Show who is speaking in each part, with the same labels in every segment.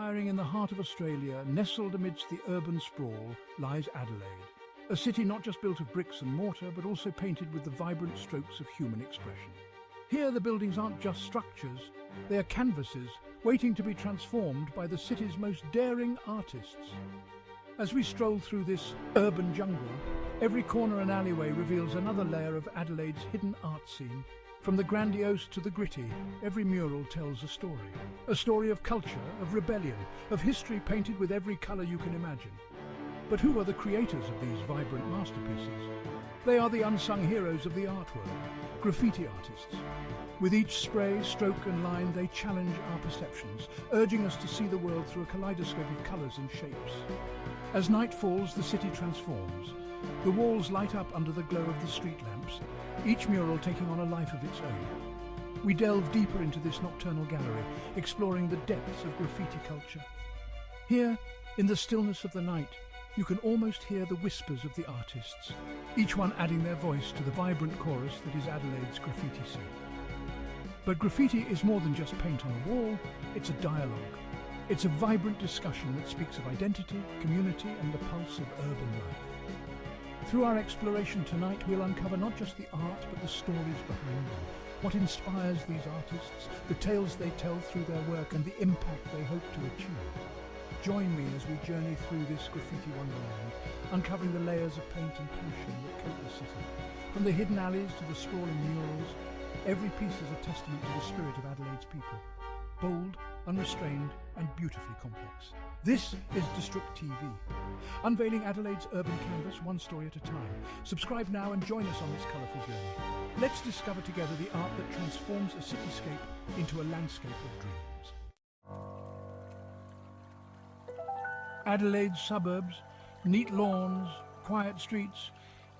Speaker 1: Awe-inspiring in the heart of Australia, nestled amidst the urban sprawl, lies Adelaide. A city not just built of bricks and mortar, but also painted with the vibrant strokes of human expression. Here the buildings aren't just structures, they are canvases waiting to be transformed by the city's most daring artists. As we stroll through this urban jungle, every corner and alleyway reveals another layer of Adelaide's hidden art scene. From the grandiose to the gritty, every mural tells a story. A story of culture, of rebellion, of history painted with every colour you can imagine. But who are the creators of these vibrant masterpieces? They are the unsung heroes of the art world, graffiti artists. With each spray, stroke and line, they challenge our perceptions, urging us to see the world through a kaleidoscope of colours and shapes. As night falls, the city transforms. The walls light up under the glow of the street lamps, each mural taking on a life of its own. We delve deeper into this nocturnal gallery, exploring the depths of graffiti culture. Here, in the stillness of the night, you can almost hear the whispers of the artists, each one adding their voice to the vibrant chorus that is Adelaide's graffiti scene. But graffiti is more than just paint on a wall, it's a dialogue. It's a vibrant discussion that speaks of identity, community and the pulse of urban life. Through our exploration tonight, we'll uncover not just the art, but the stories behind them. What inspires these artists, the tales they tell through their work, and the impact they hope to achieve. Join me as we journey through this graffiti wonderland, uncovering the layers of paint and passion that coat the city. From the hidden alleys to the sprawling murals, every piece is a testament to the spirit of Adelaide's people. Bold, unrestrained, and beautifully complex. This is District TV, unveiling Adelaide's urban canvas one story at a time. Subscribe now and join us on this colourful journey. Let's discover together the art that transforms a cityscape into a landscape of dreams. Adelaide's suburbs, neat lawns, quiet streets,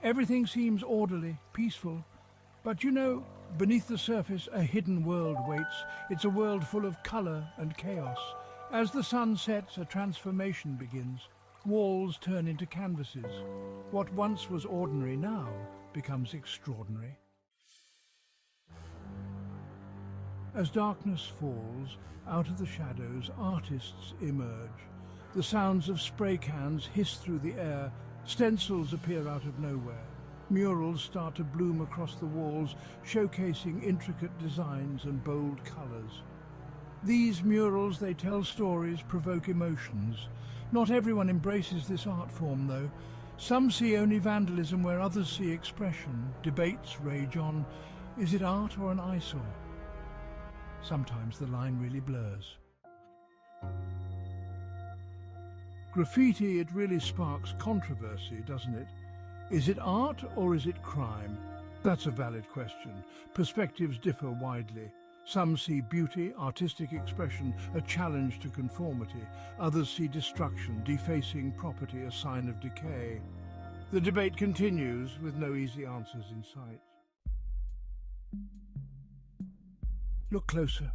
Speaker 1: everything seems orderly, peaceful. But you know, beneath the surface, a hidden world waits. It's a world full of colour and chaos. As the sun sets, a transformation begins. Walls turn into canvases. What once was ordinary now becomes extraordinary. As darkness falls, out of the shadows, artists emerge. The sounds of spray cans hiss through the air. Stencils appear out of nowhere. Murals start to bloom across the walls, showcasing intricate designs and bold colours. These murals, they tell stories, provoke emotions. Not everyone embraces this art form, though. Some see only vandalism where others see expression. Debates rage on. Is it art or an eyesore? Sometimes the line really blurs. Graffiti, it really sparks controversy, doesn't it? Is it art or is it crime? That's a valid question. Perspectives differ widely. Some see beauty, artistic expression, a challenge to conformity. Others see destruction, defacing property, a sign of decay. The debate continues with no easy answers in sight. Look closer.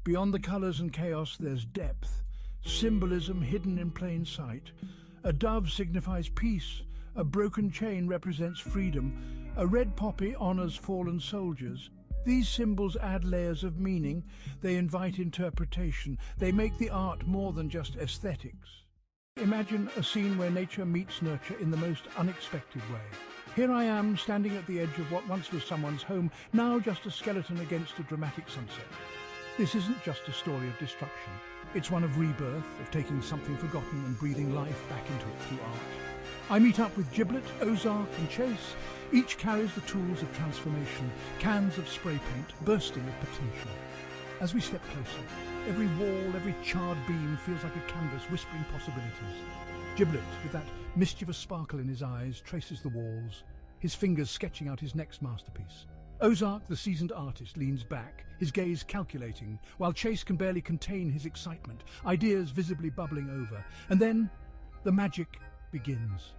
Speaker 1: Beyond the colours and chaos, there's depth. Symbolism hidden in plain sight. A dove signifies peace. A broken chain represents freedom. A red poppy honours fallen soldiers. These symbols add layers of meaning. They invite interpretation. They make the art more than just aesthetics. Imagine a scene where nature meets nurture in the most unexpected way. Here I am, standing at the edge of what once was someone's home, now just a skeleton against a dramatic sunset. This isn't just a story of destruction. It's one of rebirth, of taking something forgotten and breathing life back into it through art. I meet up with Giblet, Ozark and Chase. Each carries the tools of transformation, cans of spray paint bursting with potential. As we step closer, every wall, every charred beam feels like a canvas whispering possibilities. Giblet, with that mischievous sparkle in his eyes, traces the walls, his fingers sketching out his next masterpiece. Ozark, the seasoned artist, leans back, his gaze calculating, while Chase can barely contain his excitement, ideas visibly bubbling over. And then the magic begins.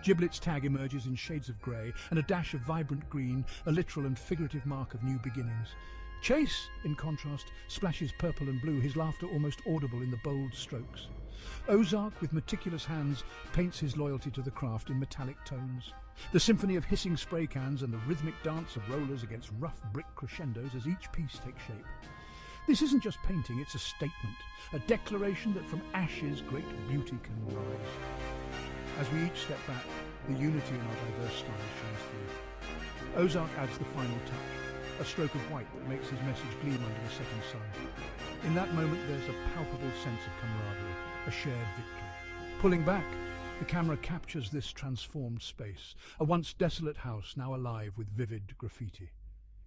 Speaker 1: Giblet's tag emerges in shades of grey and a dash of vibrant green, a literal and figurative mark of new beginnings. Chase, in contrast, splashes purple and blue, his laughter almost audible in the bold strokes. Ozark, with meticulous hands, paints his loyalty to the craft in metallic tones. The symphony of hissing spray cans and the rhythmic dance of rollers against rough brick crescendos as each piece takes shape. This isn't just painting, it's a statement, a declaration that from ashes great beauty can rise. As we each step back, the unity in our diverse styles shines through. Ozark adds the final touch, a stroke of white that makes his message gleam under the setting sun. In that moment, there's a palpable sense of camaraderie, a shared victory. Pulling back, the camera captures this transformed space, a once desolate house now alive with vivid graffiti.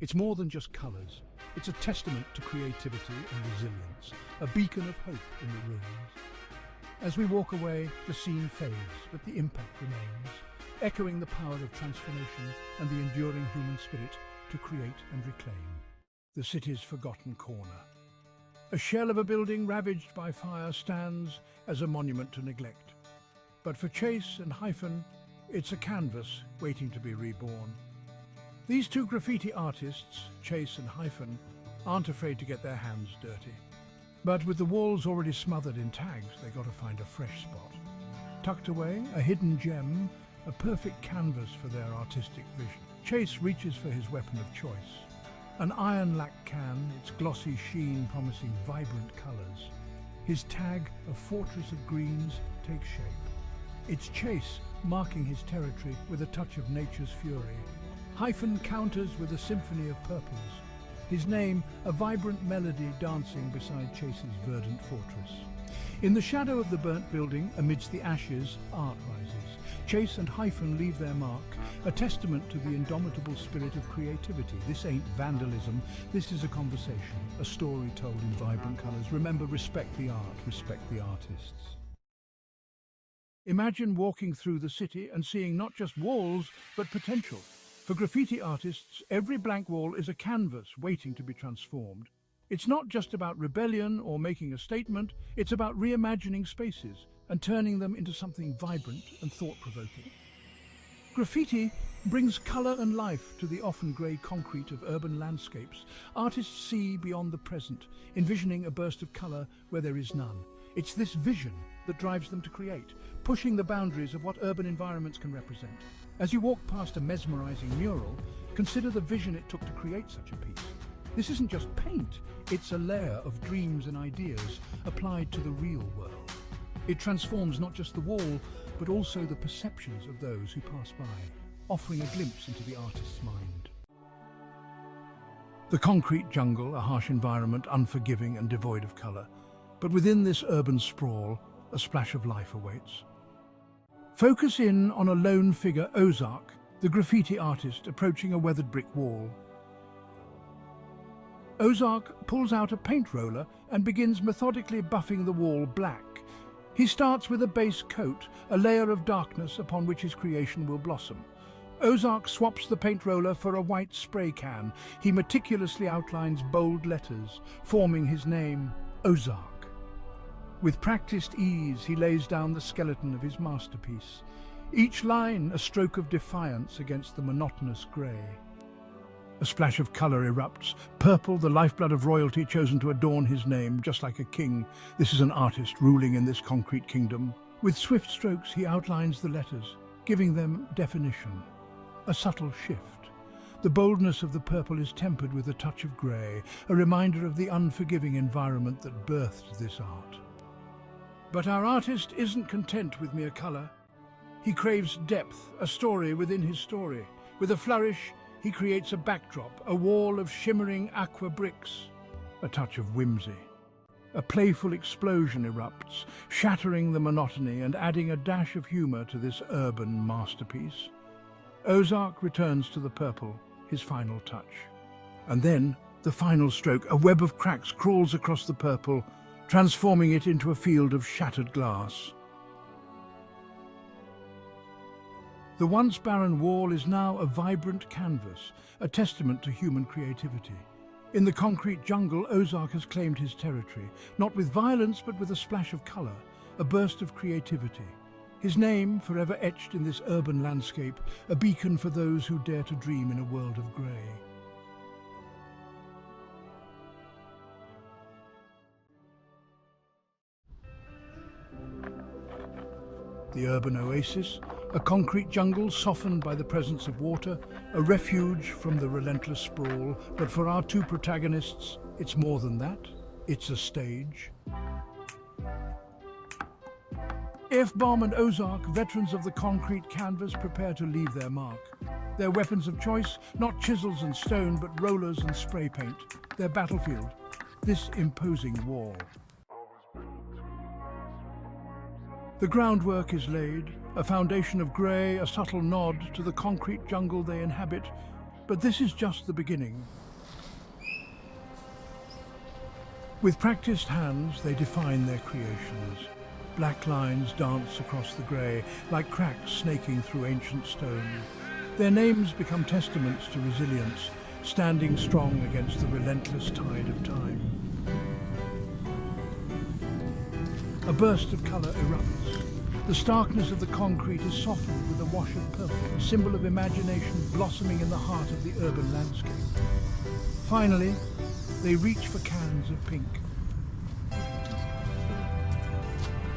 Speaker 1: It's more than just colours. It's a testament to creativity and resilience, a beacon of hope in the ruins. As we walk away, the scene fades, but the impact remains, echoing the power of transformation and the enduring human spirit to create and reclaim. The city's forgotten corner. A shell of a building ravaged by fire stands as a monument to neglect. But for Chase and Hyphen, it's a canvas waiting to be reborn. These two graffiti artists, Chase and Hyphen, aren't afraid to get their hands dirty. But with the walls already smothered in tags, they got to find a fresh spot. Tucked away, a hidden gem, a perfect canvas for their artistic vision. Chase reaches for his weapon of choice. An iron lac can, its glossy sheen promising vibrant colours. His tag, a fortress of greens, takes shape. It's Chase marking his territory with a touch of nature's fury. Hyphen counters with a symphony of purples. His name, a vibrant melody dancing beside Chase's verdant fortress. In the shadow of the burnt building, amidst the ashes, art rises. Chase and Hyphen leave their mark, a testament to the indomitable spirit of creativity. This ain't vandalism, this is a conversation, a story told in vibrant colours. Remember, respect the art, respect the artists. Imagine walking through the city and seeing not just walls, but potential. For graffiti artists, every blank wall is a canvas waiting to be transformed. It's not just about rebellion or making a statement, it's about reimagining spaces and turning them into something vibrant and thought-provoking. Graffiti brings colour and life to the often grey concrete of urban landscapes. Artists see beyond the present, envisioning a burst of colour where there is none. It's this vision that drives them to create, pushing the boundaries of what urban environments can represent. As you walk past a mesmerising mural, consider the vision it took to create such a piece. This isn't just paint, it's a layer of dreams and ideas applied to the real world. It transforms not just the wall, but also the perceptions of those who pass by, offering a glimpse into the artist's mind. The concrete jungle, a harsh environment, unforgiving and devoid of colour. But within this urban sprawl, a splash of life awaits. Focus in on a lone figure, Ozark, the graffiti artist approaching a weathered brick wall. Ozark pulls out a paint roller and begins methodically buffing the wall black. He starts with a base coat, a layer of darkness upon which his creation will blossom. Ozark swaps the paint roller for a white spray can. He meticulously outlines bold letters, forming his name, Ozark. With practiced ease, he lays down the skeleton of his masterpiece. Each line a stroke of defiance against the monotonous grey. A splash of colour erupts. Purple, the lifeblood of royalty chosen to adorn his name, just like a king. This is an artist ruling in this concrete kingdom. With swift strokes, he outlines the letters, giving them definition. A subtle shift. The boldness of the purple is tempered with a touch of grey, a reminder of the unforgiving environment that birthed this art. But our artist isn't content with mere colour. He craves depth, a story within his story. With a flourish, he creates a backdrop, a wall of shimmering aqua bricks. A touch of whimsy. A playful explosion erupts, shattering the monotony and adding a dash of humour to this urban masterpiece. Ozark returns to the purple, his final touch. And then, the final stroke, a web of cracks crawls across the purple, transforming it into a field of shattered glass. The once barren wall is now a vibrant canvas, a testament to human creativity. In the concrete jungle, Ozark has claimed his territory, not with violence but with a splash of colour, a burst of creativity. His name, forever etched in this urban landscape, a beacon for those who dare to dream in a world of grey. The urban oasis, A concrete jungle softened by the presence of water, a refuge from the relentless sprawl. But for our two protagonists, it's more than that. It's a stage. F-Bomb and Ozark, veterans of the concrete canvas, prepare to leave their mark. Their weapons of choice, not chisels and stone, but rollers and spray paint. Their battlefield, this imposing wall. The groundwork is laid, a foundation of grey, a subtle nod to the concrete jungle they inhabit. But this is just the beginning. With practiced hands, they define their creations. Black lines dance across the grey, like cracks snaking through ancient stone. Their names become testaments to resilience, standing strong against the relentless tide of time. A burst of colour erupts. The starkness of the concrete is softened with a wash of purple, a symbol of imagination blossoming in the heart of the urban landscape. Finally, they reach for cans of pink.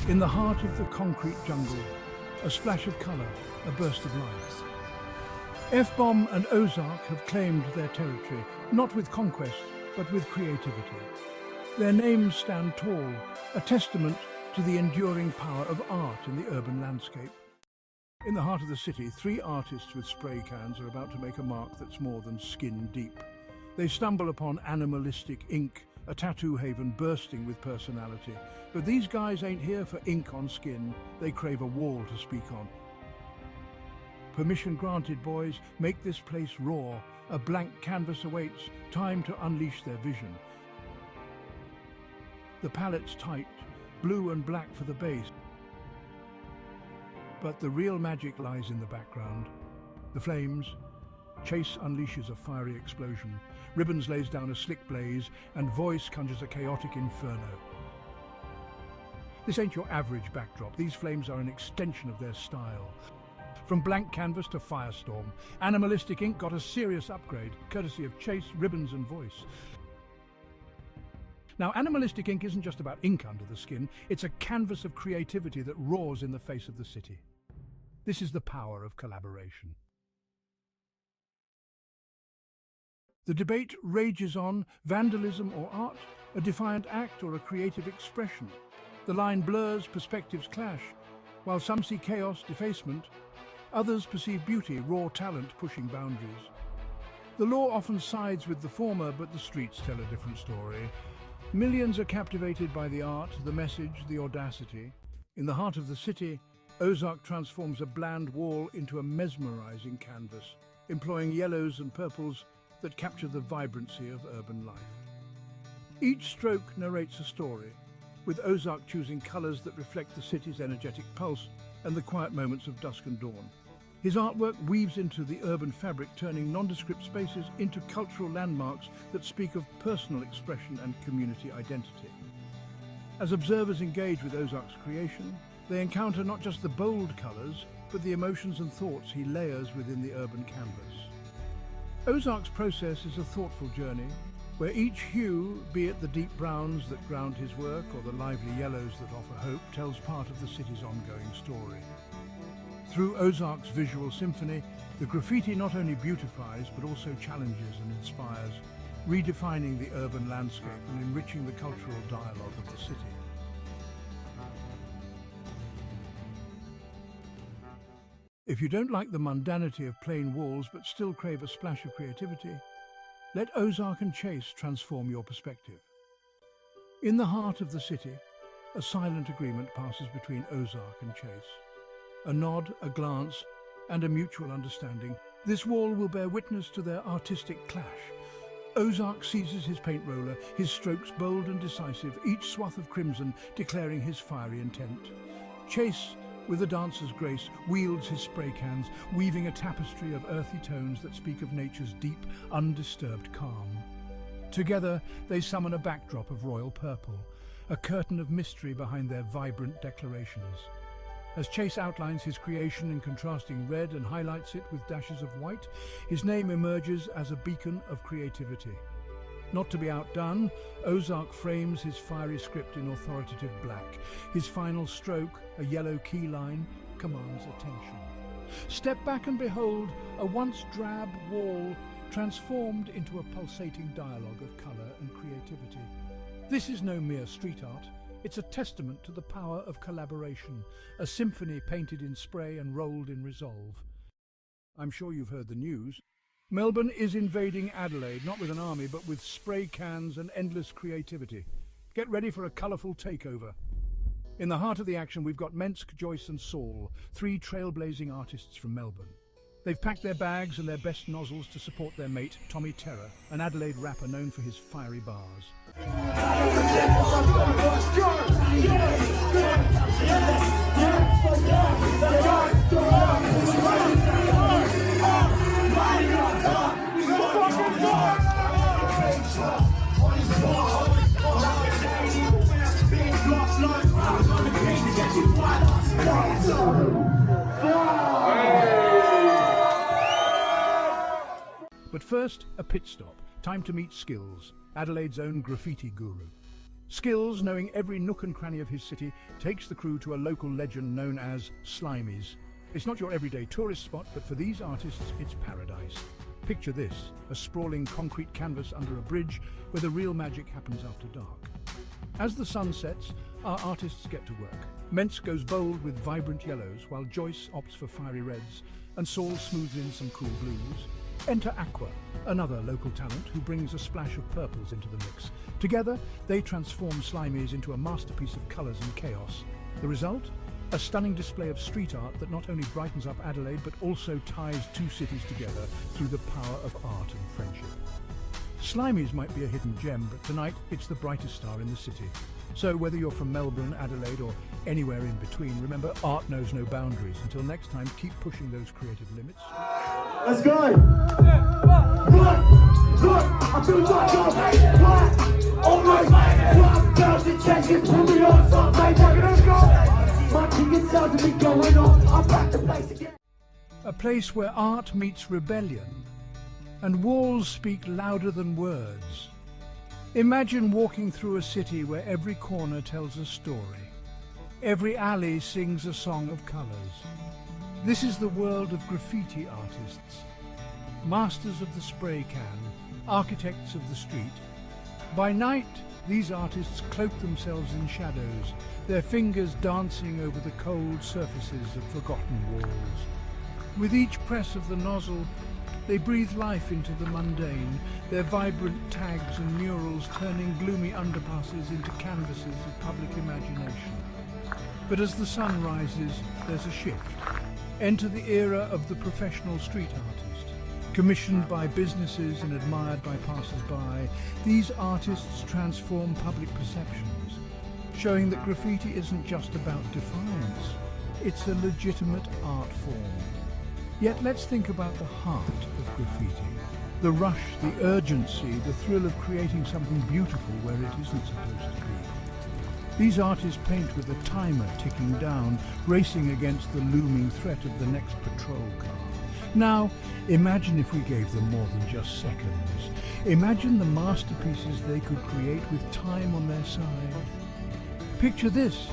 Speaker 1: In the heart of the concrete jungle, a splash of colour, a burst of light. F-Bomb and Ozark have claimed their territory, not with conquest, but with creativity. Their names stand tall, a testament to the enduring power of art in the urban landscape. In the heart of the city, three artists with spray cans are about to make a mark that's more than skin deep. They stumble upon animalistic ink, a tattoo haven bursting with personality. But these guys ain't here for ink on skin, they crave a wall to speak on. Permission granted, boys. Make this place raw. A blank canvas awaits, time to unleash their vision. The palette's tight, blue and black for the base. But the real magic lies in the background. The flames. Chase unleashes a fiery explosion. Ribbons lays down a slick blaze, and Voice conjures a chaotic inferno. This ain't your average backdrop. These flames are an extension of their style. From blank canvas to firestorm, animalistic ink got a serious upgrade, courtesy of Chase, Ribbons and Voice. Now, animalistic ink isn't just about ink under the skin, it's a canvas of creativity that roars in the face of the city. This is the power of collaboration. The debate rages on: vandalism or art, a defiant act or a creative expression. The line blurs, perspectives clash. While some see chaos, defacement, others perceive beauty, raw talent pushing boundaries. The law often sides with the former, but the streets tell a different story. Millions are captivated by the art, the message, the audacity. In the heart of the city, Ozark transforms a bland wall into a mesmerizing canvas, employing yellows and purples that capture the vibrancy of urban life. Each stroke narrates a story, with Ozark choosing colours that reflect the city's energetic pulse and the quiet moments of dusk and dawn. His artwork weaves into the urban fabric, turning nondescript spaces into cultural landmarks that speak of personal expression and community identity. As observers engage with Ozark's creation, they encounter not just the bold colours, but the emotions and thoughts he layers within the urban canvas. Ozark's process is a thoughtful journey, where each hue, be it the deep browns that ground his work or the lively yellows that offer hope, tells part of the city's ongoing story. Through Ozark's visual symphony, the graffiti not only beautifies but also challenges and inspires, redefining the urban landscape and enriching the cultural dialogue of the city. If you don't like the mundanity of plain walls but still crave a splash of creativity, let Ozark and Chase transform your perspective. In the heart of the city, a silent agreement passes between Ozark and Chase. A nod, a glance, and a mutual understanding. This wall will bear witness to their artistic clash. Ozark seizes his paint roller, his strokes bold and decisive, each swath of crimson declaring his fiery intent. Chase, with a dancer's grace, wields his spray cans, weaving a tapestry of earthy tones that speak of nature's deep, undisturbed calm. Together, they summon a backdrop of royal purple, a curtain of mystery behind their vibrant declarations. As Chase outlines his creation in contrasting red and highlights it with dashes of white, his name emerges as a beacon of creativity. Not to be outdone, Ozark frames his fiery script in authoritative black. His final stroke, a yellow key line, commands attention. Step back and behold a once drab wall transformed into a pulsating dialogue of colour and creativity. This is no mere street art. It's a testament to the power of collaboration, a symphony painted in spray and rolled in resolve. I'm sure you've heard the news. Melbourne is invading Adelaide, not with an army, but with spray cans and endless creativity. Get ready for a colourful takeover. In the heart of the action, we've got Mensk, Joyce and Saul, three trailblazing artists from Melbourne. They've packed their bags and their best nozzles to support their mate, Tommy Terror, an Adelaide rapper known for his fiery bars. But first, a pit stop. Time to meet Skills, Adelaide's own graffiti guru. Skills, knowing every nook and cranny of his city, takes the crew to a local legend known as Slimies. It's not your everyday tourist spot, but for these artists, it's paradise. Picture this, a sprawling concrete canvas under a bridge where the real magic happens after dark. As the sun sets, our artists get to work. Mensk goes bold with vibrant yellows, while Joyce opts for fiery reds, and Saul smooths in some cool blues. Enter Aqua, another local talent who brings a splash of purples into the mix. Together, they transform Slimies into a masterpiece of colours and chaos. The result? A stunning display of street art that not only brightens up Adelaide, but also ties two cities together through the power of art and friendship. Slimies might be a hidden gem, but tonight it's the brightest star in the city. So whether you're from Melbourne, Adelaide, or anywhere in between, remember, art knows no boundaries. Until next time, keep pushing those creative limits.
Speaker 2: Let's go! Look, I feel like I'm almost I'm about to change it, put me on something, let's go! My king sounds of me going on, I'm back to place again.
Speaker 1: A place where art meets rebellion, and walls speak louder than words. Imagine walking through a city where every corner tells a story. Every alley sings a song of colours. This is the world of graffiti artists, masters of the spray can, architects of the street. By night, these artists cloak themselves in shadows, their fingers dancing over the cold surfaces of forgotten walls. With each press of the nozzle, they breathe life into the mundane, their vibrant tags and murals turning gloomy underpasses into canvases of public imagination. But as the sun rises, there's a shift. Enter the era of the professional street artist. Commissioned by businesses and admired by passers-by, these artists transform public perceptions, showing that graffiti isn't just about defiance, it's a legitimate art form. Yet let's think about the heart of graffiti. The rush, the urgency, the thrill of creating something beautiful where it isn't supposed to be. These artists paint with a timer ticking down, racing against the looming threat of the next patrol car. Now, imagine if we gave them more than just seconds. Imagine the masterpieces they could create with time on their side. Picture this.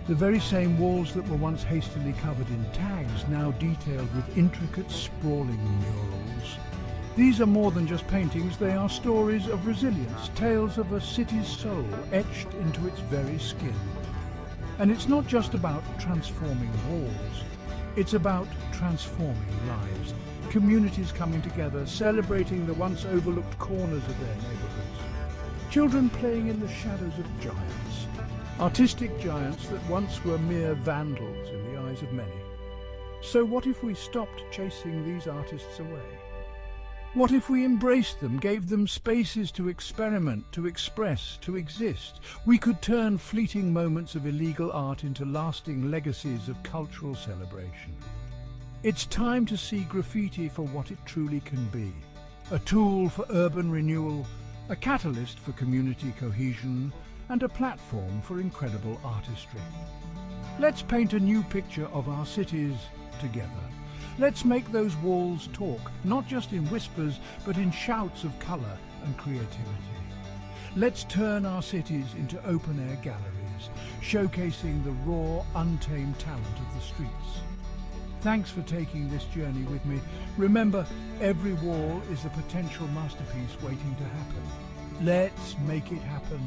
Speaker 1: The very same walls that were once hastily covered in tags, now detailed with intricate, sprawling murals. These are more than just paintings, they are stories of resilience, tales of a city's soul etched into its very skin. And it's not just about transforming walls, it's about transforming lives. Communities coming together, celebrating the once overlooked corners of their neighbourhoods. Children playing in the shadows of giants. Artistic giants that once were mere vandals in the eyes of many. So what if we stopped chasing these artists away? What if we embraced them, gave them spaces to experiment, to express, to exist? We could turn fleeting moments of illegal art into lasting legacies of cultural celebration. It's time to see graffiti for what it truly can be. A tool for urban renewal, a catalyst for community cohesion, and a platform for incredible artistry. Let's paint a new picture of our cities together. Let's make those walls talk, not just in whispers, but in shouts of colour and creativity. Let's turn our cities into open-air galleries, showcasing the raw, untamed talent of the streets. Thanks for taking this journey with me. Remember, every wall is a potential masterpiece waiting to happen. Let's make it happen.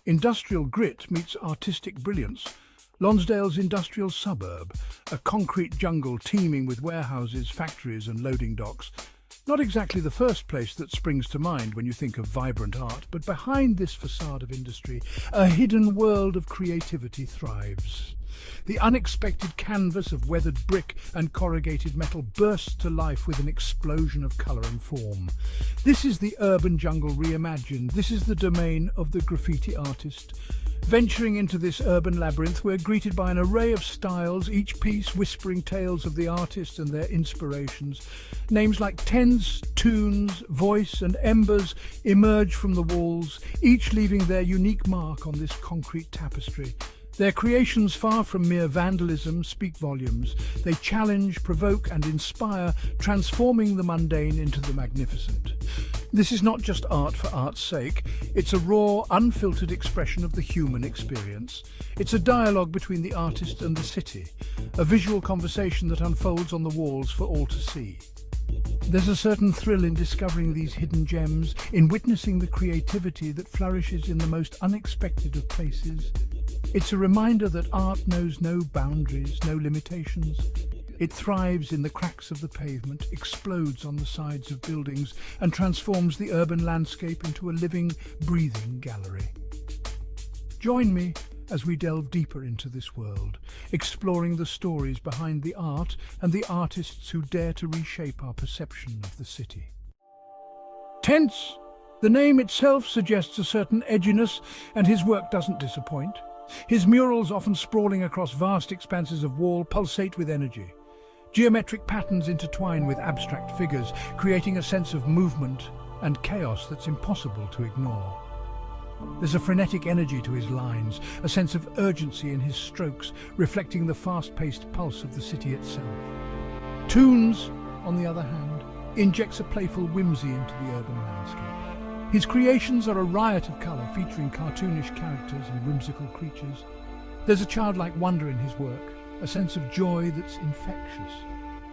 Speaker 1: Industrial grit meets artistic brilliance. Lonsdale's industrial suburb, a concrete jungle teeming with warehouses, factories and loading docks. Not exactly the first place that springs to mind when you think of vibrant art, but behind this facade of industry, a hidden world of creativity thrives. The unexpected canvas of weathered brick and corrugated metal bursts to life with an explosion of colour and form. This is the urban jungle reimagined. This is the domain of the graffiti artist. Venturing into this urban labyrinth, we're greeted by an array of styles, each piece whispering tales of the artists and their inspirations. Names like Tens, Tunes, Voice and Embers emerge from the walls, each leaving their unique mark on this concrete tapestry. Their creations, far from mere vandalism, speak volumes. They challenge, provoke and inspire, transforming the mundane into the magnificent. This is not just art for art's sake. It's a raw, unfiltered expression of the human experience. It's a dialogue between the artist and the city, a visual conversation that unfolds on the walls for all to see. There's a certain thrill in discovering these hidden gems, in witnessing the creativity that flourishes in the most unexpected of places. It's a reminder that art knows no boundaries, no limitations. It thrives in the cracks of the pavement, explodes on the sides of buildings, and transforms the urban landscape into a living, breathing gallery. Join me as we delve deeper into this world, exploring the stories behind the art and the artists who dare to reshape our perception of the city. Tense! The name itself suggests a certain edginess, and his work doesn't disappoint. His murals, often sprawling across vast expanses of wall, pulsate with energy. Geometric patterns intertwine with abstract figures, creating a sense of movement and chaos that's impossible to ignore. There's a frenetic energy to his lines, a sense of urgency in his strokes, reflecting the fast-paced pulse of the city itself. Toons, on the other hand, injects a playful whimsy into the urban landscape. His creations are a riot of colour, featuring cartoonish characters and whimsical creatures. There's a childlike wonder in his work, a sense of joy that's infectious.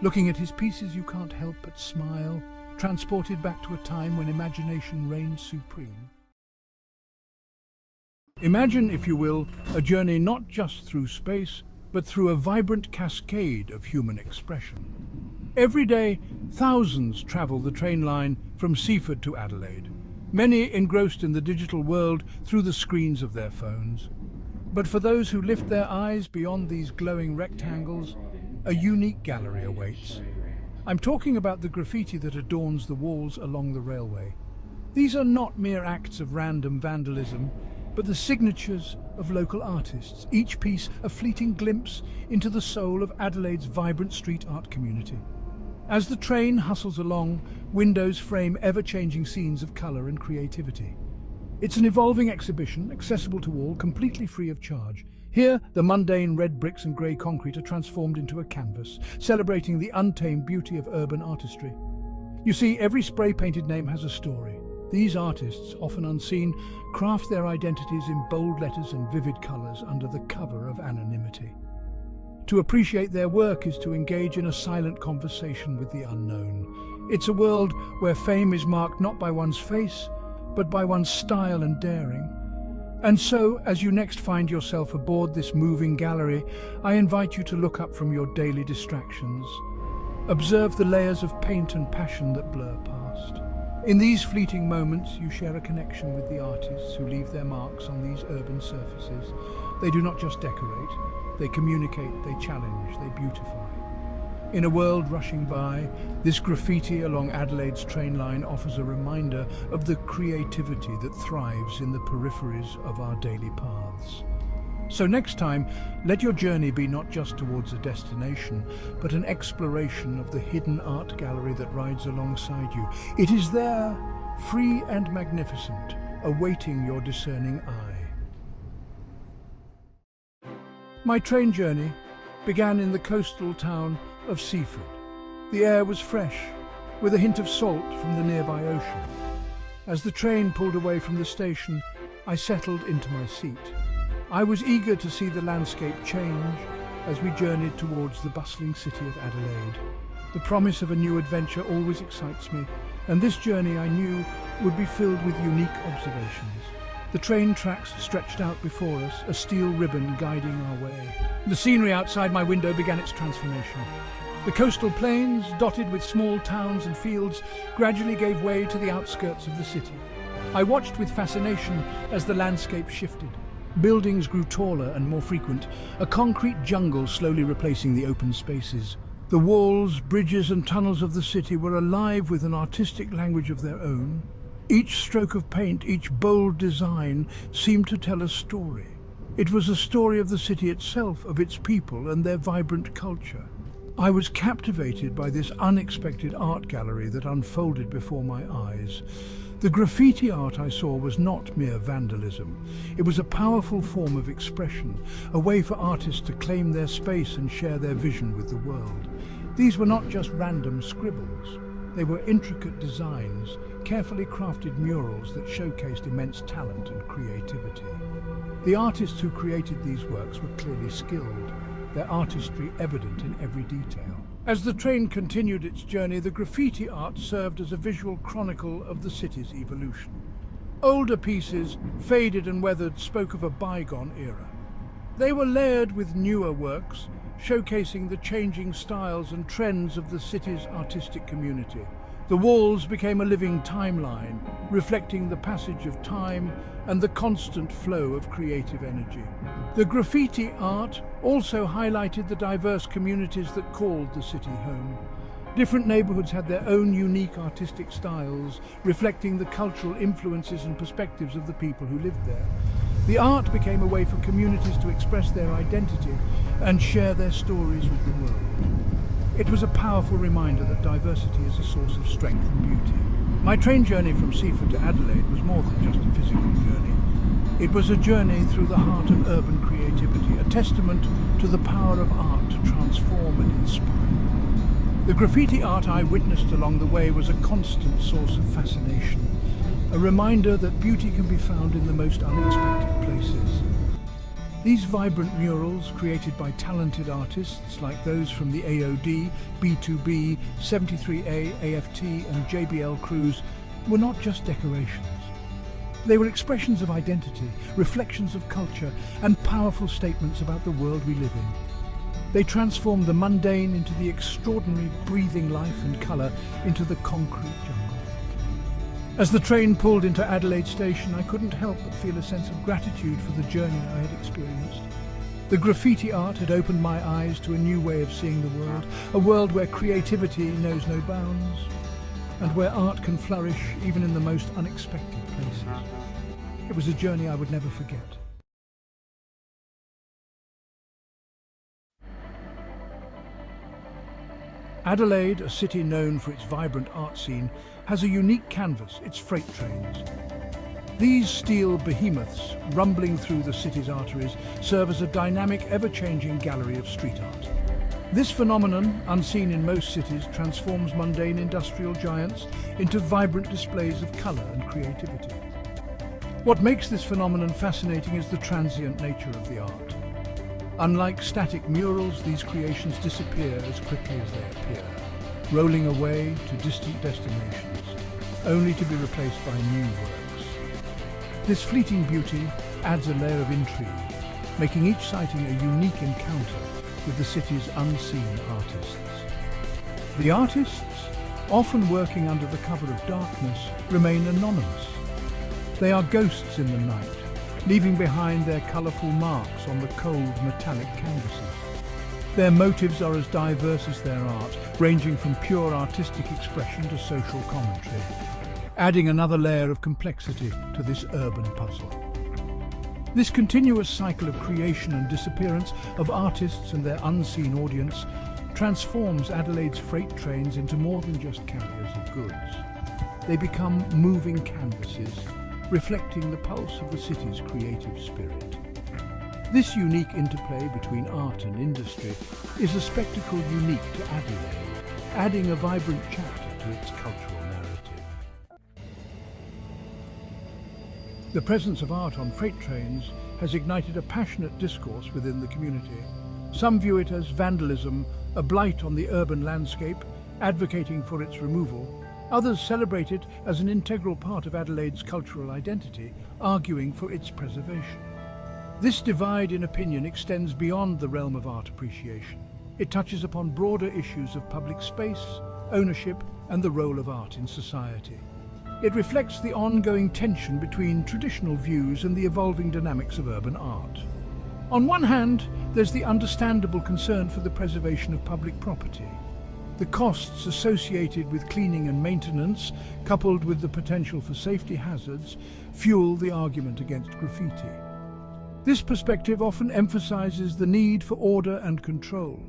Speaker 1: Looking at his pieces, you can't help but smile, transported back to a time when imagination reigned supreme. Imagine, if you will, a journey not just through space, but through a vibrant cascade of human expression. Every day, thousands travel the train line from Seaford to Adelaide, many engrossed in the digital world through the screens of their phones. But for those who lift their eyes beyond these glowing rectangles, a unique gallery awaits. I'm talking about the graffiti that adorns the walls along the railway. These are not mere acts of random vandalism, but the signatures of local artists, each piece a fleeting glimpse into the soul of Adelaide's vibrant street art community. As the train hustles along, windows frame ever-changing scenes of colour and creativity. It's an evolving exhibition, accessible to all, completely free of charge. Here, the mundane red bricks and grey concrete are transformed into a canvas, celebrating the untamed beauty of urban artistry. You see, every spray-painted name has a story. These artists, often unseen, craft their identities in bold letters and vivid colours under the cover of anonymity. To appreciate their work is to engage in a silent conversation with the unknown. It's a world where fame is marked not by one's face, but by one's style and daring. And so, as you next find yourself aboard this moving gallery, I invite you to look up from your daily distractions. Observe the layers of paint and passion that blur past. In these fleeting moments, you share a connection with the artists who leave their marks on these urban surfaces. They do not just decorate, they communicate, they challenge, they beautify. In a world rushing by, this graffiti along Adelaide's train line offers a reminder of the creativity that thrives in the peripheries of our daily paths. So next time, let your journey be not just towards a destination, but an exploration of the hidden art gallery that rides alongside you. It is there, free and magnificent, awaiting your discerning eye. My train journey began in the coastal town of Seaford. The air was fresh, with a hint of salt from the nearby ocean. As the train pulled away from the station, I settled into my seat. I was eager to see the landscape change as we journeyed towards the bustling city of Adelaide. The promise of a new adventure always excites me, and this journey I knew would be filled with unique observations. The train tracks stretched out before us, a steel ribbon guiding our way. The scenery outside my window began its transformation. The coastal plains, dotted with small towns and fields, gradually gave way to the outskirts of the city. I watched with fascination as the landscape shifted. Buildings grew taller and more frequent, a concrete jungle slowly replacing the open spaces. The walls, bridges and tunnels of the city were alive with an artistic language of their own. Each stroke of paint, each bold design seemed to tell a story. It was a story of the city itself, of its people and their vibrant culture. I was captivated by this unexpected art gallery that unfolded before my eyes. The graffiti art I saw was not mere vandalism. It was a powerful form of expression, a way for artists to claim their space and share their vision with the world. These were not just random scribbles. They were intricate designs, carefully crafted murals that showcased immense talent and creativity. The artists who created these works were clearly skilled, their artistry evident in every detail. As the train continued its journey, the graffiti art served as a visual chronicle of the city's evolution. Older pieces, faded and weathered, spoke of a bygone era. They were layered with newer works, showcasing the changing styles and trends of the city's artistic community. The walls became a living timeline, reflecting the passage of time and the constant flow of creative energy. The graffiti art also highlighted the diverse communities that called the city home. Different neighborhoods had their own unique artistic styles, reflecting the cultural influences and perspectives of the people who lived there. The art became a way for communities to express their identity and share their stories with the world. It was a powerful reminder that diversity is a source of strength and beauty. My train journey from Seaford to Adelaide was more than just a physical journey. It was a journey through the heart of urban creativity, a testament to the power of art to transform and inspire. The graffiti art I witnessed along the way was a constant source of fascination, a reminder that beauty can be found in the most unexpected places. These vibrant murals, created by talented artists like those from the AOD, B2B, 73A, AFT and JBL crews, were not just decorations. They were expressions of identity, reflections of culture, and powerful statements about the world we live in. They transformed the mundane into the extraordinary, breathing life and colour into the concrete jungle. As the train pulled into Adelaide station, I couldn't help but feel a sense of gratitude for the journey I had experienced. The graffiti art had opened my eyes to a new way of seeing the world where creativity knows no bounds, and where art can flourish even in the most unexpected places. It was a journey I would never forget. Adelaide, a city known for its vibrant art scene, has a unique canvas, its freight trains. These steel behemoths, rumbling through the city's arteries, serve as a dynamic, ever-changing gallery of street art. This phenomenon, unseen in most cities, transforms mundane industrial giants into vibrant displays of colour and creativity. What makes this phenomenon fascinating is the transient nature of the art. Unlike static murals, these creations disappear as quickly as they appear, rolling away to distant destinations, only to be replaced by new works. This fleeting beauty adds a layer of intrigue, making each sighting a unique encounter with the city's unseen artists. The artists, often working under the cover of darkness, remain anonymous. They are ghosts in the night, leaving behind their colourful marks on the cold metallic canvases. Their motives are as diverse as their art, ranging from pure artistic expression to social commentary, adding another layer of complexity to this urban puzzle. This continuous cycle of creation and disappearance of artists and their unseen audience transforms Adelaide's freight trains into more than just carriers of goods. They become moving canvases, reflecting the pulse of the city's creative spirit. This unique interplay between art and industry is a spectacle unique to Adelaide, adding a vibrant chapter to its cultural narrative. The presence of art on freight trains has ignited a passionate discourse within the community. Some view it as vandalism, a blight on the urban landscape, advocating for its removal. Others celebrate it as an integral part of Adelaide's cultural identity, arguing for its preservation. This divide in opinion extends beyond the realm of art appreciation. It touches upon broader issues of public space, ownership, and the role of art in society. It reflects the ongoing tension between traditional views and the evolving dynamics of urban art. On one hand, there's the understandable concern for the preservation of public property. The costs associated with cleaning and maintenance, coupled with the potential for safety hazards, fuel the argument against graffiti. This perspective often emphasizes the need for order and control.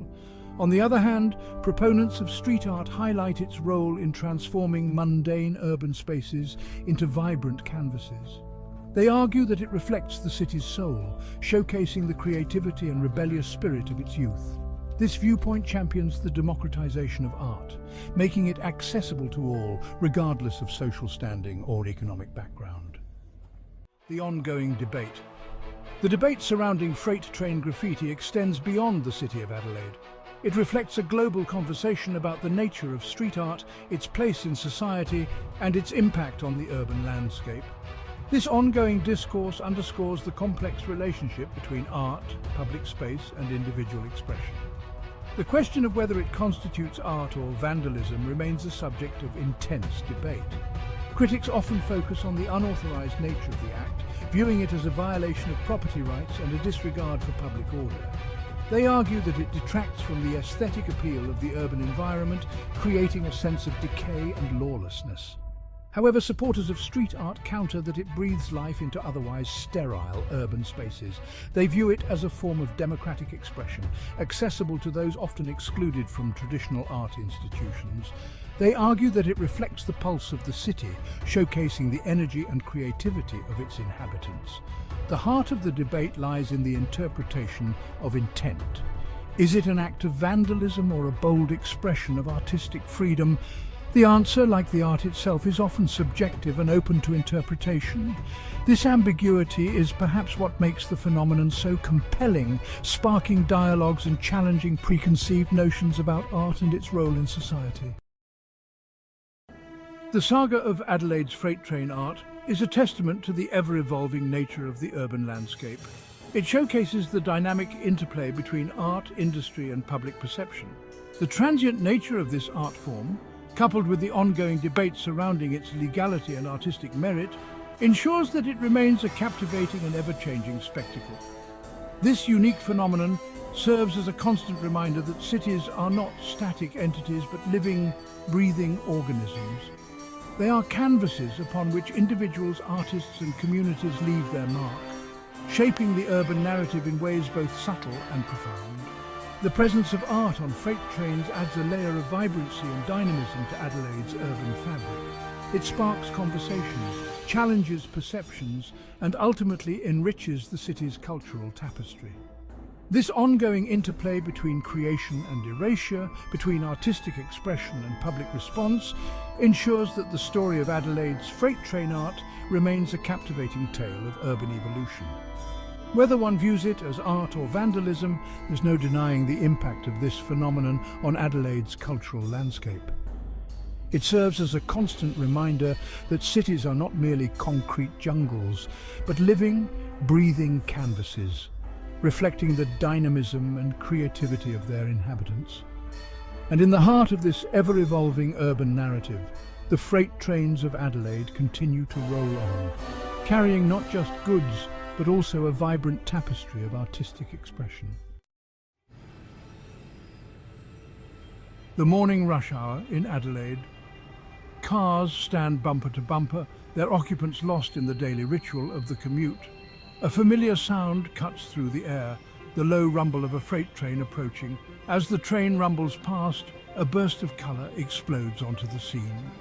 Speaker 1: On the other hand, proponents of street art highlight its role in transforming mundane urban spaces into vibrant canvases. They argue that it reflects the city's soul, showcasing the creativity and rebellious spirit of its youth. This viewpoint champions the democratization of art, making it accessible to all, regardless of social standing or economic background. The ongoing debate. The debate surrounding freight train graffiti extends beyond the city of Adelaide. It reflects a global conversation about the nature of street art, its place in society, and its impact on the urban landscape. This ongoing discourse underscores the complex relationship between art, public space, and individual expression. The question of whether it constitutes art or vandalism remains a subject of intense debate. Critics often focus on the unauthorized nature of the act, viewing it as a violation of property rights and a disregard for public order. They argue that it detracts from the aesthetic appeal of the urban environment, creating a sense of decay and lawlessness. However, supporters of street art counter that it breathes life into otherwise sterile urban spaces. They view it as a form of democratic expression, accessible to those often excluded from traditional art institutions. They argue that it reflects the pulse of the city, showcasing the energy and creativity of its inhabitants. The heart of the debate lies in the interpretation of intent. Is it an act of vandalism or a bold expression of artistic freedom? The answer, like the art itself, is often subjective and open to interpretation. This ambiguity is perhaps what makes the phenomenon so compelling, sparking dialogues and challenging preconceived notions about art and its role in society. The saga of Adelaide's freight train art is a testament to the ever-evolving nature of the urban landscape. It showcases the dynamic interplay between art, industry, and public perception. The transient nature of this art form, coupled with the ongoing debate surrounding its legality and artistic merit, ensures that it remains a captivating and ever-changing spectacle. This unique phenomenon serves as a constant reminder that cities are not static entities but living, breathing organisms. They are canvases upon which individuals, artists and communities leave their mark, shaping the urban narrative in ways both subtle and profound. The presence of art on freight trains adds a layer of vibrancy and dynamism to Adelaide's urban fabric. It sparks conversations, challenges perceptions, and ultimately enriches the city's cultural tapestry. This ongoing interplay between creation and erasure, between artistic expression and public response, ensures that the story of Adelaide's freight train art remains a captivating tale of urban evolution. Whether one views it as art or vandalism, there's no denying the impact of this phenomenon on Adelaide's cultural landscape. It serves as a constant reminder that cities are not merely concrete jungles, but living, breathing canvases, reflecting the dynamism and creativity of their inhabitants. And in the heart of this ever-evolving urban narrative, the freight trains of Adelaide continue to roll on, carrying not just goods, but also a vibrant tapestry of artistic expression. The morning rush hour in Adelaide. Cars stand bumper to bumper, their occupants lost in the daily ritual of the commute. A familiar sound cuts through the air, the low rumble of a freight train approaching. As the train rumbles past, a burst of colour explodes onto the scene.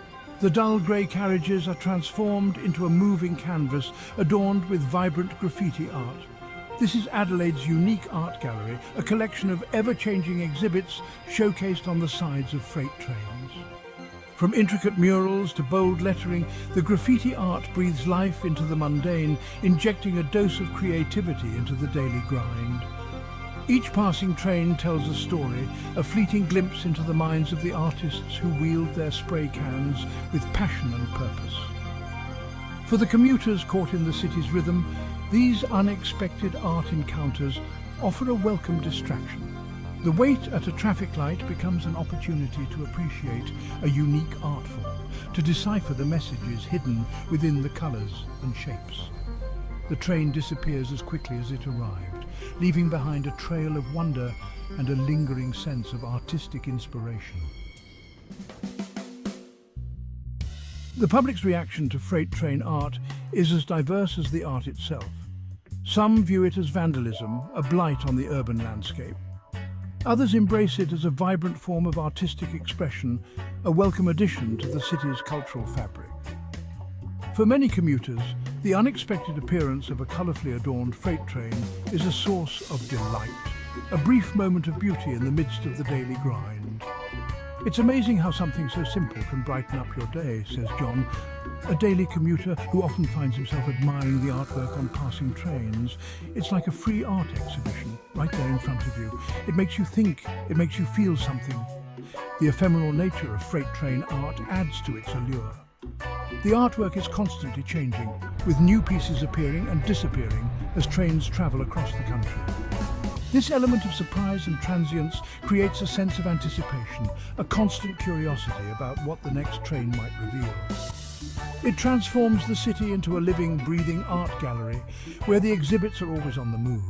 Speaker 1: The dull grey carriages are transformed into a moving canvas adorned with vibrant graffiti art. This is Adelaide's unique art gallery, a collection of ever-changing exhibits showcased on the sides of freight trains. From intricate murals to bold lettering, the graffiti art breathes life into the mundane, injecting a dose of creativity into the daily grind. Each passing train tells a story, a fleeting glimpse into the minds of the artists who wield their spray cans with passion and purpose. For the commuters caught in the city's rhythm, these unexpected art encounters offer a welcome distraction. The wait at a traffic light becomes an opportunity to appreciate a unique art form, to decipher the messages hidden within the colours and shapes. The train disappears as quickly as it arrived, leaving behind a trail of wonder and a lingering sense of artistic inspiration. The public's reaction to freight train art is as diverse as the art itself. Some view it as vandalism, a blight on the urban landscape. Others embrace it as a vibrant form of artistic expression, a welcome addition to the city's cultural fabric. For many commuters, the unexpected appearance of a colourfully adorned freight train is a source of delight, a brief moment of beauty in the midst of the daily grind. It's amazing how something so simple can brighten up your day, says John, a daily commuter who often finds himself admiring the artwork on passing trains. It's like a free art exhibition, right there in front of you. It makes you think, it makes you feel something. The ephemeral nature of freight train art adds to its allure. The artwork is constantly changing, with new pieces appearing and disappearing as trains travel across the country. This element of surprise and transience creates a sense of anticipation, a constant curiosity about what the next train might reveal. It transforms the city into a living, breathing art gallery where the exhibits are always on the move.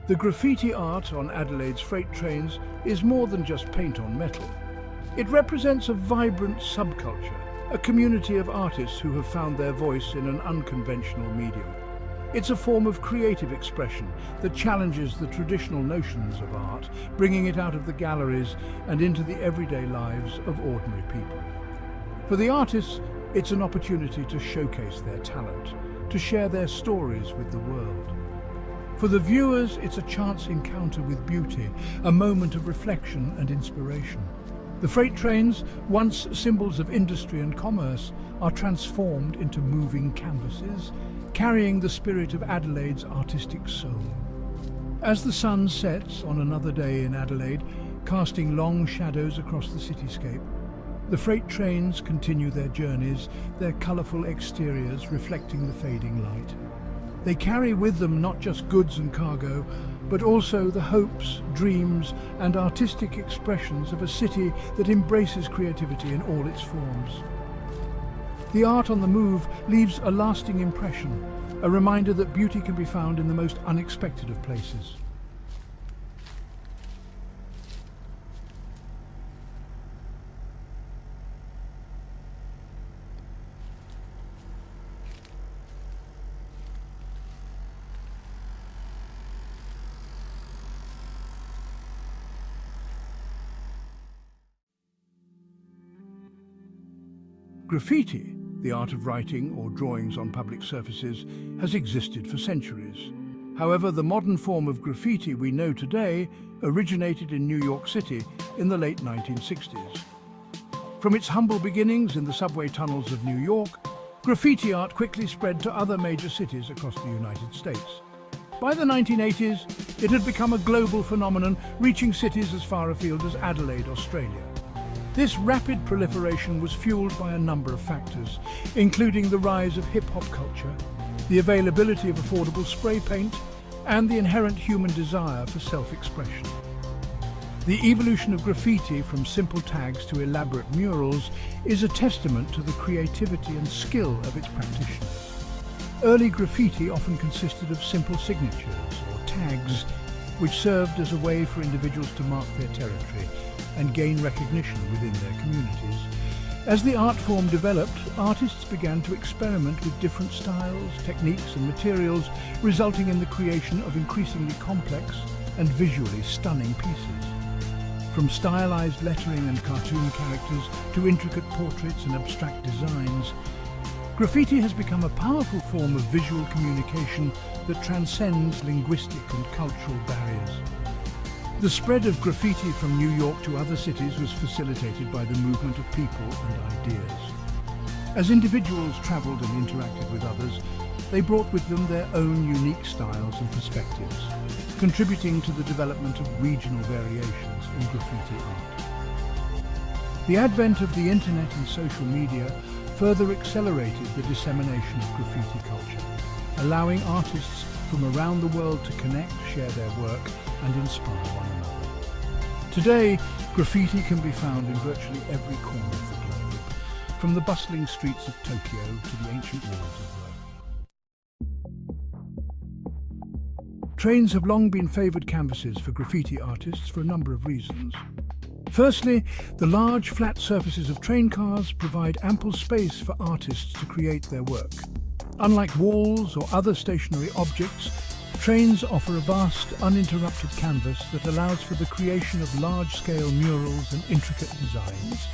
Speaker 1: The graffiti art on Adelaide's freight trains is more than just paint on metal. It represents a vibrant subculture, a community of artists who have found their voice in an unconventional medium. It's a form of creative expression that challenges the traditional notions of art, bringing it out of the galleries and into the everyday lives of ordinary people. For the artists, it's an opportunity to showcase their talent, to share their stories with the world. For the viewers, it's a chance encounter with beauty, a moment of reflection and inspiration. The freight trains, once symbols of industry and commerce, are transformed into moving canvases, carrying the spirit of Adelaide's artistic soul. As the sun sets on another day in Adelaide, casting long shadows across the cityscape, the freight trains continue their journeys, their colourful exteriors reflecting the fading light. They carry with them not just goods and cargo, but also the hopes, dreams, and artistic expressions of a city that embraces creativity in all its forms. The art on the move leaves a lasting impression, a reminder that beauty can be found in the most unexpected of places. Graffiti, the art of writing or drawings on public surfaces, has existed for centuries. However, the modern form of graffiti we know today originated in New York City in the late 1960s. From its humble beginnings in the subway tunnels of New York, graffiti art quickly spread to other major cities across the United States. By the 1980s, it had become a global phenomenon, reaching cities as far afield as Adelaide, Australia. This rapid proliferation was fueled by a number of factors, including the rise of hip-hop culture, the availability of affordable spray paint, and the inherent human desire for self-expression. The evolution of graffiti from simple tags to elaborate murals is a testament to the creativity and skill of its practitioners. Early graffiti often consisted of simple signatures or tags, which served as a way for individuals to mark their territory and gain recognition within their communities. As the art form developed, artists began to experiment with different styles, techniques and materials, resulting in the creation of increasingly complex and visually stunning pieces. From stylized lettering and cartoon characters to intricate portraits and abstract designs, graffiti has become a powerful form of visual communication that transcends linguistic and cultural barriers. The spread of graffiti from New York to other cities was facilitated by the movement of people and ideas. As individuals travelled and interacted with others, they brought with them their own unique styles and perspectives, contributing to the development of regional variations in graffiti art. The advent of the internet and social media further accelerated the dissemination of graffiti culture, allowing artists from around the world to connect, share their work, and inspire one another. Today, graffiti can be found in virtually every corner of the globe, from the bustling streets of Tokyo to the ancient walls of Rome. Trains have long been favoured canvases for graffiti artists for a number of reasons. Firstly, the large flat surfaces of train cars provide ample space for artists to create their work. Unlike walls or other stationary objects, trains offer a vast, uninterrupted canvas that allows for the creation of large-scale murals and intricate designs.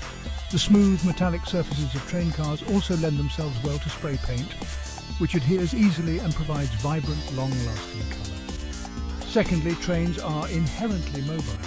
Speaker 1: The smooth, metallic surfaces of train cars also lend themselves well to spray paint, which adheres easily and provides vibrant, long-lasting colour. Secondly, trains are inherently mobile,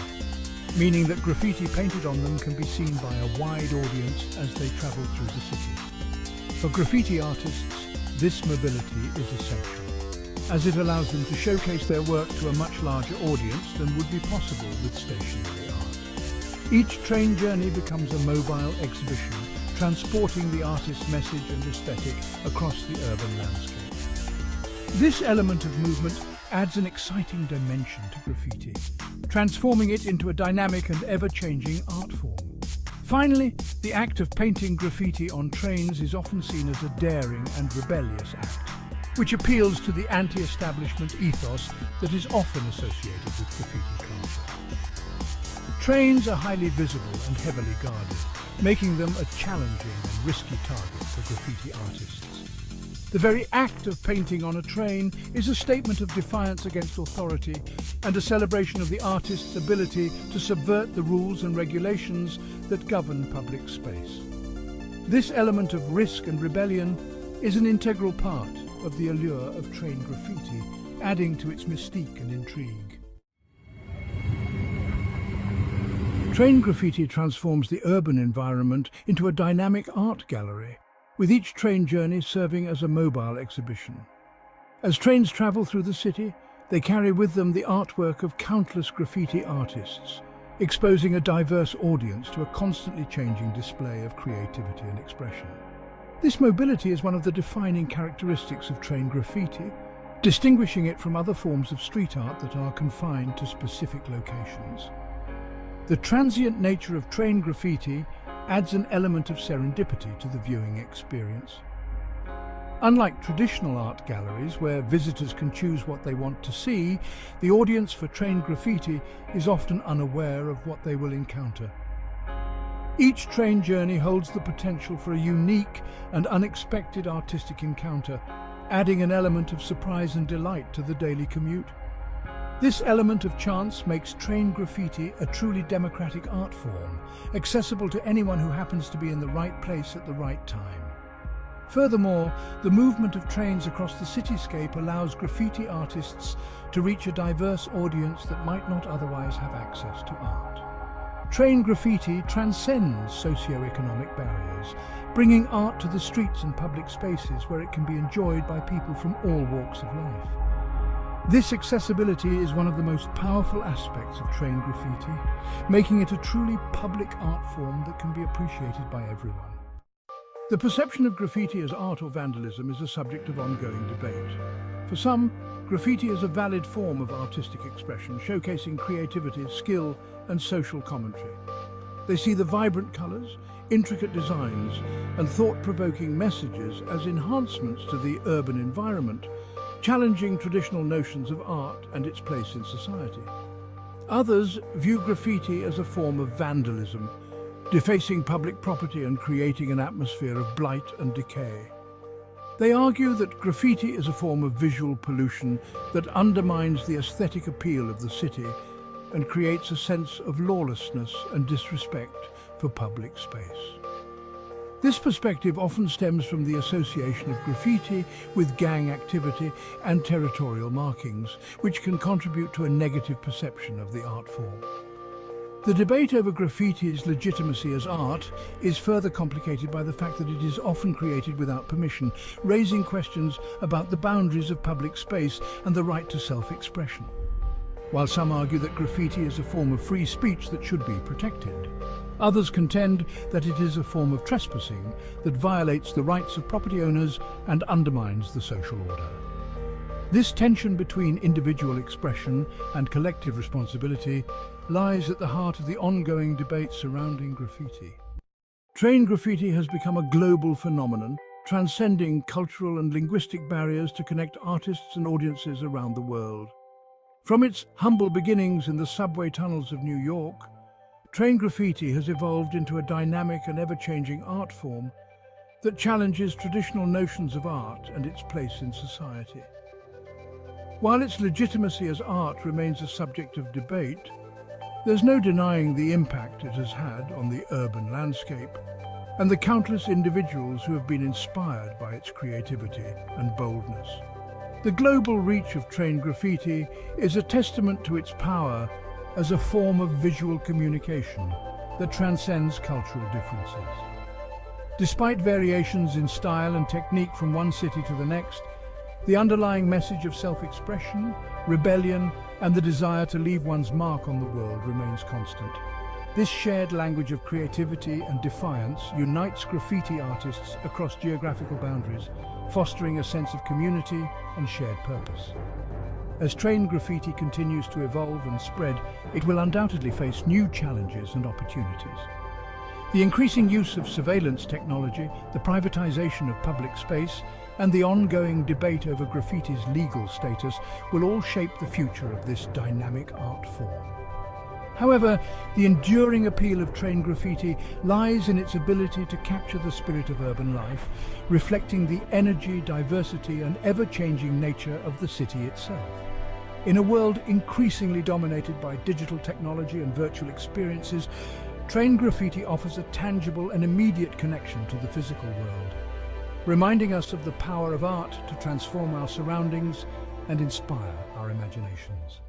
Speaker 1: meaning that graffiti painted on them can be seen by a wide audience as they travel through the city. For graffiti artists, this mobility is essential, as it allows them to showcase their work to a much larger audience than would be possible with stationary art. Each train journey becomes a mobile exhibition, transporting the artist's message and aesthetic across the urban landscape. This element of movement adds an exciting dimension to graffiti, transforming it into a dynamic and ever-changing art form. Finally, the act of painting graffiti on trains is often seen as a daring and rebellious act, which appeals to the anti-establishment ethos that is often associated with graffiti culture. Trains are highly visible and heavily guarded, making them a challenging and risky target for graffiti artists. The very act of painting on a train is a statement of defiance against authority and a celebration of the artist's ability to subvert the rules and regulations that govern public space. This element of risk and rebellion is an integral part of the allure of train graffiti, adding to its mystique and intrigue. Train graffiti transforms the urban environment into a dynamic art gallery, with each train journey serving as a mobile exhibition. As trains travel through the city, they carry with them the artwork of countless graffiti artists, exposing a diverse audience to a constantly changing display of creativity and expression. This mobility is one of the defining characteristics of train graffiti, distinguishing it from other forms of street art that are confined to specific locations. The transient nature of train graffiti adds an element of serendipity to the viewing experience. Unlike traditional art galleries, where visitors can choose what they want to see, the audience for train graffiti is often unaware of what they will encounter. Each train journey holds the potential for a unique and unexpected artistic encounter, adding an element of surprise and delight to the daily commute. This element of chance makes train graffiti a truly democratic art form, accessible to anyone who happens to be in the right place at the right time. Furthermore, the movement of trains across the cityscape allows graffiti artists to reach a diverse audience that might not otherwise have access to art. Train graffiti transcends socio-economic barriers, bringing art to the streets and public spaces where it can be enjoyed by people from all walks of life. This accessibility is one of the most powerful aspects of train graffiti, making it a truly public art form that can be appreciated by everyone. The perception of graffiti as art or vandalism is a subject of ongoing debate. For some, graffiti is a valid form of artistic expression, showcasing creativity, skill, and social commentary. They see the vibrant colours, intricate designs, and thought-provoking messages as enhancements to the urban environment, challenging traditional notions of art and its place in society. Others view graffiti as a form of vandalism, defacing public property and creating an atmosphere of blight and decay. They argue that graffiti is a form of visual pollution that undermines the aesthetic appeal of the city and creates a sense of lawlessness and disrespect for public space. This perspective often stems from the association of graffiti with gang activity and territorial markings, which can contribute to a negative perception of the art form. The debate over graffiti's legitimacy as art is further complicated by the fact that it is often created without permission, raising questions about the boundaries of public space and the right to self-expression. While some argue that graffiti is a form of free speech that should be protected, others contend that it is a form of trespassing that violates the rights of property owners and undermines the social order. This tension between individual expression and collective responsibility lies at the heart of the ongoing debate surrounding graffiti. Train graffiti has become a global phenomenon, transcending cultural and linguistic barriers to connect artists and audiences around the world. From its humble beginnings in the subway tunnels of New York, train graffiti has evolved into a dynamic and ever-changing art form that challenges traditional notions of art and its place in society. While its legitimacy as art remains a subject of debate, there's no denying the impact it has had on the urban landscape and the countless individuals who have been inspired by its creativity and boldness. The global reach of train graffiti is a testament to its power as a form of visual communication that transcends cultural differences. Despite variations in style and technique from one city to the next, the underlying message of self-expression, rebellion, and the desire to leave one's mark on the world remains constant. This shared language of creativity and defiance unites graffiti artists across geographical boundaries, fostering a sense of community and shared purpose. As train graffiti continues to evolve and spread, it will undoubtedly face new challenges and opportunities. The increasing use of surveillance technology, the privatization of public space, and the ongoing debate over graffiti's legal status will all shape the future of this dynamic art form. However, the enduring appeal of train graffiti lies in its ability to capture the spirit of urban life, reflecting the energy, diversity, and ever-changing nature of the city itself. In a world increasingly dominated by digital technology and virtual experiences, train graffiti offers a tangible and immediate connection to the physical world, reminding us of the power of art to transform our surroundings and inspire our imaginations.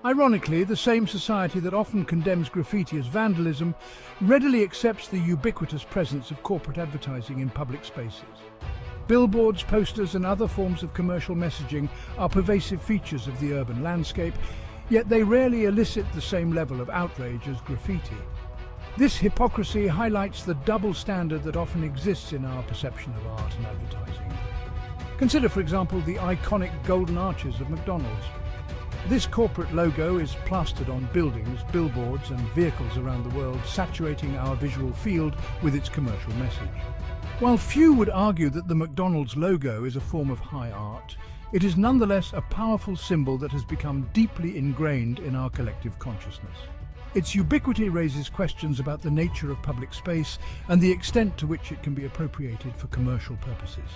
Speaker 1: Ironically, the same society that often condemns graffiti as vandalism readily accepts the ubiquitous presence of corporate advertising in public spaces. Billboards, posters, and other forms of commercial messaging are pervasive features of the urban landscape, yet they rarely elicit the same level of outrage as graffiti. This hypocrisy highlights the double standard that often exists in our perception of art and advertising. Consider, for example, the iconic golden arches of McDonald's. This corporate logo is plastered on buildings, billboards, and vehicles around the world, saturating our visual field with its commercial message. While few would argue that the McDonald's logo is a form of high art, it is nonetheless a powerful symbol that has become deeply ingrained in our collective consciousness. Its ubiquity raises questions about the nature of public space and the extent to which it can be appropriated for commercial purposes.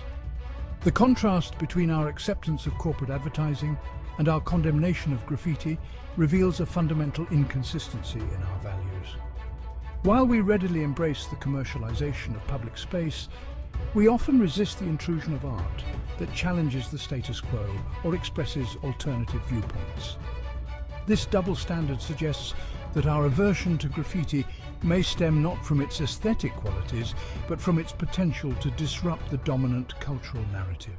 Speaker 1: The contrast between our acceptance of corporate advertising and our condemnation of graffiti reveals a fundamental inconsistency in our values. While we readily embrace the commercialization of public space, we often resist the intrusion of art that challenges the status quo or expresses alternative viewpoints. This double standard suggests that our aversion to graffiti may stem not from its aesthetic qualities, but from its potential to disrupt the dominant cultural narrative.